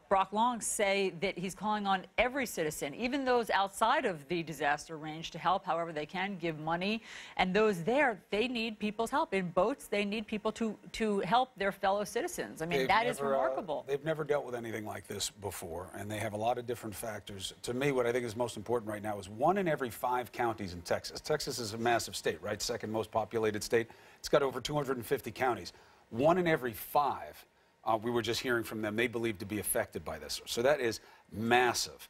Brock Long say that he's calling on every citizen, even those outside of the disaster range, to help however they can, give money. And those there, they need people's help. In boats, they need people to help their fellow citizens. I mean, that is remarkable. They've never dealt with anything like this before, and they have a lot of different factors. To me, what I think is most important right now is 1 in every 5 counties in Texas. Texas is a massive state, right? Second most populated state. It's got over 250 counties. 1 in every 5. We were just hearing from them, they believe to be affected by this. So that is massive.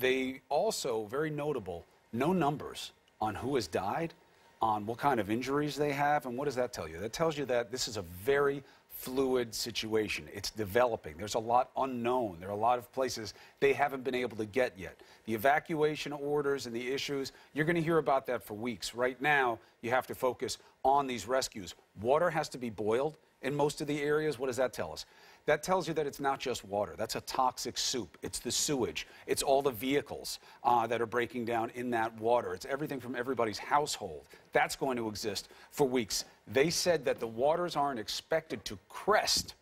They also, very notable, no numbers on who has died, on what kind of injuries they have, and what does that tell you? That tells you that this is a very fluid situation. It's developing. There's a lot unknown. There are a lot of places they haven't been able to get yet. The evacuation orders and the issues, you're going to hear about that for weeks. Right now, you have to focus on these rescues. Water has to be boiled in most of the areas. What does that tell us? That tells you that it's not just water. That's a toxic soup. It's the sewage. It's all the vehicles that are breaking down in that water. It's everything from everybody's household. That's going to exist for weeks. They said that the waters aren't expected to crest,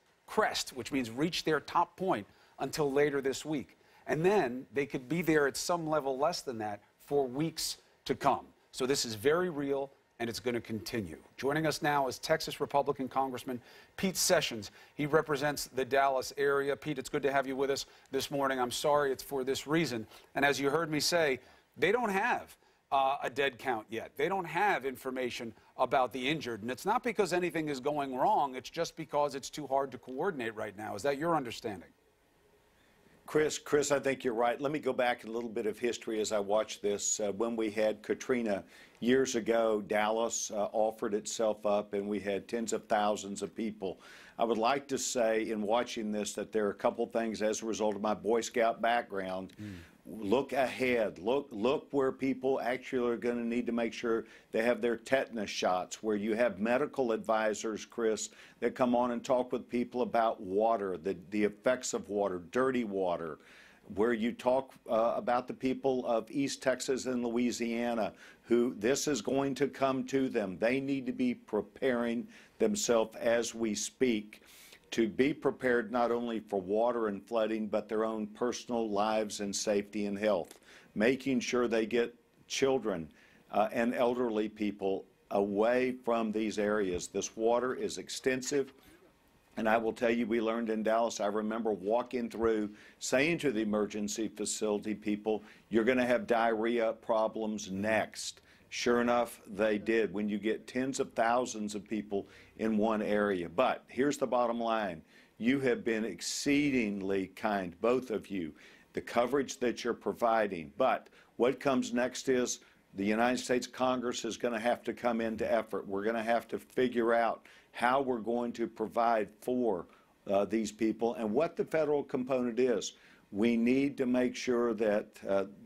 which means reach their top point, until later this week. And then they could be there at some level less than that for weeks to come. So this is very real, and it's going to continue. Joining us now is Texas Republican Congressman Pete Sessions. He represents the Dallas area. Pete, it's good to have you with us this morning. I'm sorry it's for this reason. And as you heard me say, they don't have a dead count yet. They don't have information about the injured. And it's not because anything is going wrong. It's just because it's too hard to coordinate right now. Is that your understanding? Chris, I think you're right. Let me go back a little bit of history as I watch this. When we had Katrina years ago, Dallas offered itself up, and we had tens of thousands of people. I would like to say in watching this that there are a couple things as a result of my Boy Scout background. Look ahead. Look where people actually are going to need to make sure they have their tetanus shots, where you have medical advisors, Chris, that come on and talk with people about water, the effects of water, dirty water, where you talk about the people of East Texas and Louisiana, who this is going to come to them. They need to be preparing themselves as we speak, to be prepared not only for water and flooding, but their own personal lives and safety and health, making sure they get children and elderly people away from these areas. This water is extensive, and I will tell you, we learned in Dallas, I remember walking through, saying to the emergency facility people, you're going to have diarrhea problems next. Sure enough, they did, when you get tens of thousands of people in one area. But here's the bottom line. You have been exceedingly kind, both of you, the coverage that you're providing. But what comes next is the United States Congress is going to have to come into effort. We're going to have to figure out how we're going to provide for these people and what the federal component is. We need to make sure that,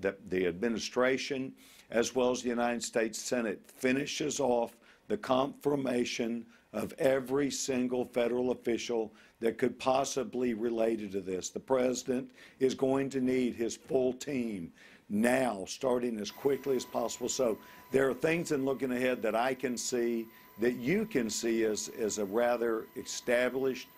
that the administration, as well as the United States Senate, finishes off the confirmation of every single federal official that could possibly relate to this. The president is going to need his full team now, starting as quickly as possible. So there are things in looking ahead that I can see, that you can see as a rather established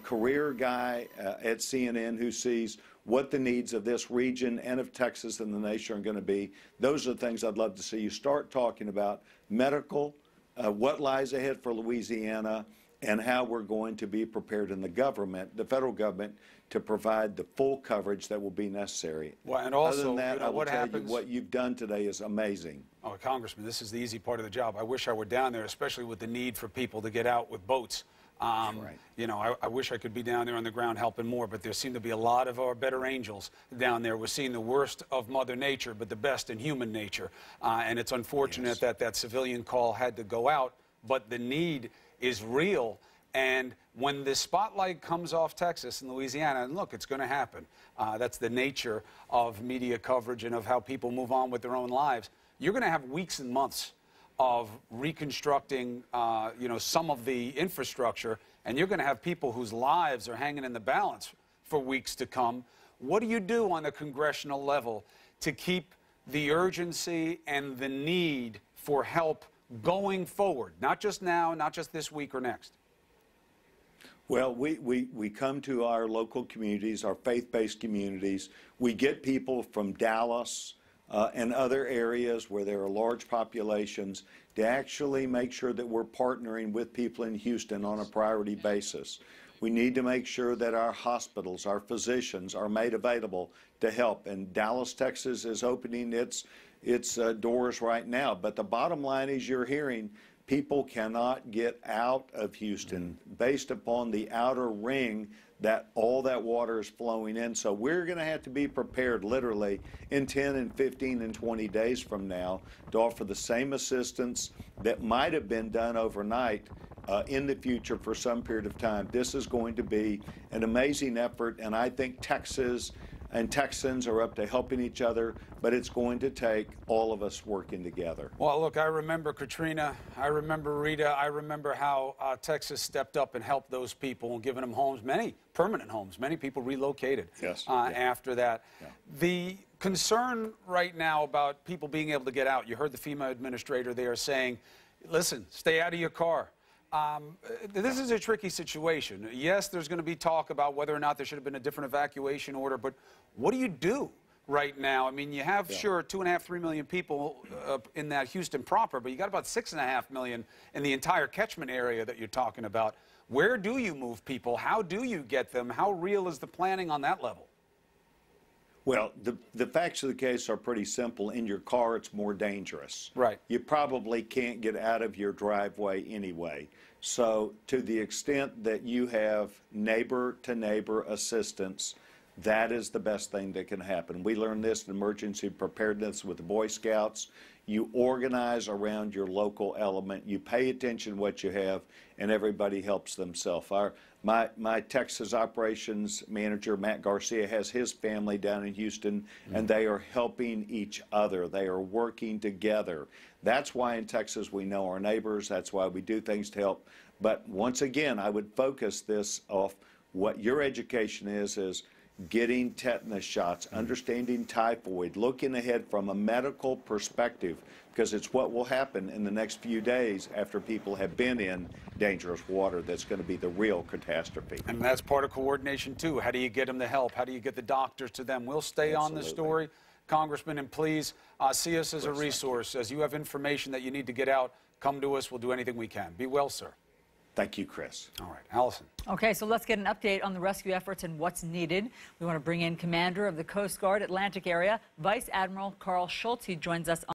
career guy at CNN who sees what the needs of this region and of Texas and the nation are going to be. Those are the things I'd love to see you start talking about. Medical, what lies ahead for Louisiana, and how we're going to be prepared in the government, the federal government, to provide the full coverage that will be necessary. Well, and also, other than that, you know, I will tell you what you've done today is amazing. Oh, Congressman, this is the easy part of the job. I wish I were down there, especially with the need for people to get out with boats. Right. You know, I wish I could be down there on the ground helping more, but there seem to be a lot of our better angels down there. We're seeing the worst of Mother Nature, but the best in human nature. And it's unfortunate that that civilian call had to go out, but the need is real. And when the spotlight comes off Texas and Louisiana, and look, it's going to happen. That's the nature of media coverage and of how people move on with their own lives. You're going to have weeks and months of reconstructing, you know, some of the infrastructure, and you're going to have people whose lives are hanging in the balance for weeks to come. What do you do on the congressional level to keep the urgency and the need for help going forward, not just now, not just this week or next? Well, we come to our local communities, our faith-based communities. We get people from Dallas and other areas where there are large populations to actually make sure that we're partnering with people in Houston on a priority basis. We need to make sure that our hospitals, our physicians are made available to help. And Dallas, Texas is opening its doors right now. But the bottom line is you're hearing people cannot get out of Houston based upon the outer ring that all that water is flowing in. So we're going to have to be prepared literally in 10 and 15 and 20 days from now to offer the same assistance that might have been done overnight in the future for some period of time. This is going to be an amazing effort, and I think Texas and Texans are up to helping each other, but it's going to take all of us working together. Well, look, I remember Katrina, I remember Rita, I remember how Texas stepped up and helped those people and given them homes, many permanent homes. Many people relocated after that. Yeah. The concern right now about people being able to get out, you heard the FEMA administrator there saying, listen, stay out of your car. This is a tricky situation. Yes, there's going to be talk about whether or not there should have been a different evacuation order, but what do you do right now? I mean, you have, sure, 2.5, 3 million people in that Houston proper, but you got about 6.5 million in the entire catchment area that you're talking about. Where do you move people? How do you get them? How real is the planning on that level? Well, the facts of the case are pretty simple. In your car, it's more dangerous. Right. You probably can't get out of your driveway anyway. So to the extent that you have neighbor-to-neighbor assistance, that is the best thing that can happen. We learned this in emergency preparedness with the Boy Scouts. You organize around your local element. You pay attention to what you have, and everybody helps themselves. My Texas operations manager, Matt Garcia, has his family down in Houston, and they are helping each other. They are working together. That's why in Texas we know our neighbors. That's why we do things to help. But once again, I would focus this off what your education is getting tetanus shots, understanding typhoid, looking ahead from a medical perspective, because it's what will happen in the next few days after people have been in dangerous water that's going to be the real catastrophe. And that's part of coordination, too. How do you get them the help? How do you get the doctors to them? We'll stay on the story, Congressman, and please see us as a resource. As you have information that you need to get out, come to us. We'll do anything we can. Be well, sir. Thank you, Chris. All right, Allison. Okay, so let's get an update on the rescue efforts and what's needed. We want to bring in Commander of the Coast Guard Atlantic Area, Vice Admiral Carl Schultz. He joins us